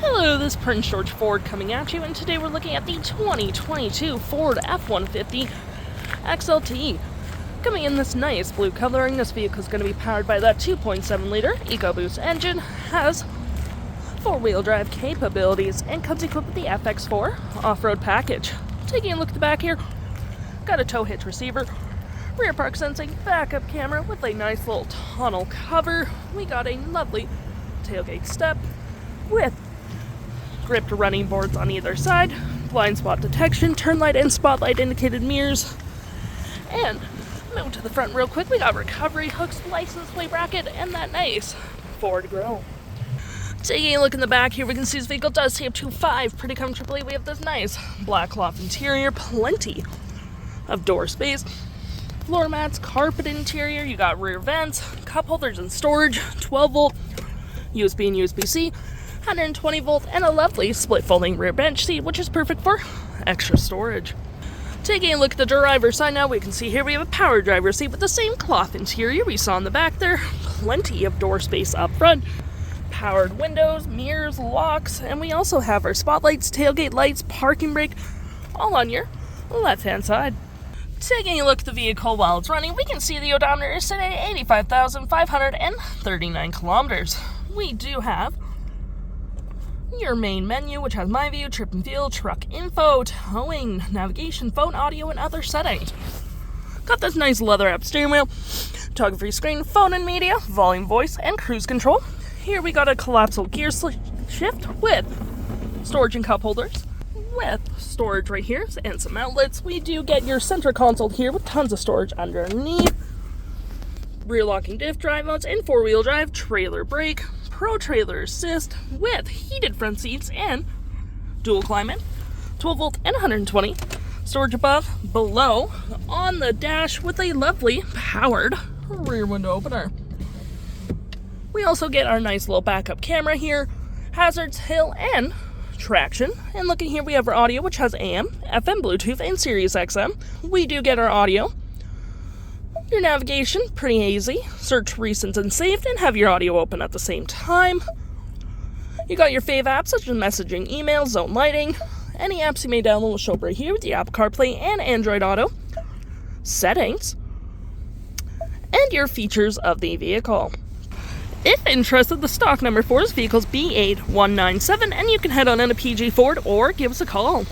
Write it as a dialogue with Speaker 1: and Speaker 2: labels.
Speaker 1: Hello, this is Prince George Ford coming at you, and today we're looking at the 2022 Ford F-150 XLT. Coming in this nice blue coloring, this vehicle is going to be powered by that 2.7-liter EcoBoost engine, has four-wheel drive capabilities, and comes equipped with the FX4 Off-Road Package. Taking a look at the back here, got a tow hitch receiver, rear park sensing, backup camera with a nice little tonneau cover. We got a lovely tailgate step with gripped running boards on either side, blind spot detection, turn light and spotlight indicated mirrors, and move to the front real quick. We got recovery hooks, license plate bracket, and that nice Ford Grille. Taking a look in the back here, we can see this vehicle does take up to 5 pretty comfortably. We have this nice black cloth interior, plenty of door space, floor mats, carpet interior. You got rear vents, cup holders and storage, 12-volt USB and USB-C, 120 volt, and a lovely split folding rear bench seat, which is perfect for extra storage. Taking a look at the driver's side now, we can see here we have a power driver's seat with the same cloth interior we saw in the back there. Plenty of door space up front, powered windows, mirrors, locks, and we also have our spotlights, tailgate lights, parking brake, all on your left-hand side. Taking a look at the vehicle while it's running, we can see the odometer is set at 85,539 kilometers. We do have your main menu, which has My View, Trip and Fuel, Truck Info, Towing, Navigation, Phone, Audio, and other settings. Got this nice leather-wrapped steering wheel, toggle-free screen, phone and media, volume, voice, and cruise control. Here we got a collapsible gear shift with storage and cup holders, with storage right here and some outlets. We do get your center console here with tons of storage underneath, rear locking diff drive modes, and four-wheel drive, trailer brake, Pro Trailer Assist with heated front seats and dual climate, 12 volt and 120, storage above, below, on the dash with a lovely powered rear window opener. We also get our nice little backup camera here, hazards, hill, and traction. And looking here, we have our audio, which has AM, FM, Bluetooth, and SiriusXM. We do get our audio. Your navigation, pretty easy. Search recent and saved, and have your audio open at the same time. You got your fave apps such as messaging, email, zone lighting. Any apps you may download will show up right here with the Apple CarPlay and Android Auto. Settings. And your features of the vehicle. If interested, the stock number for this vehicle is B8197, and you can head on into PG Ford or give us a call.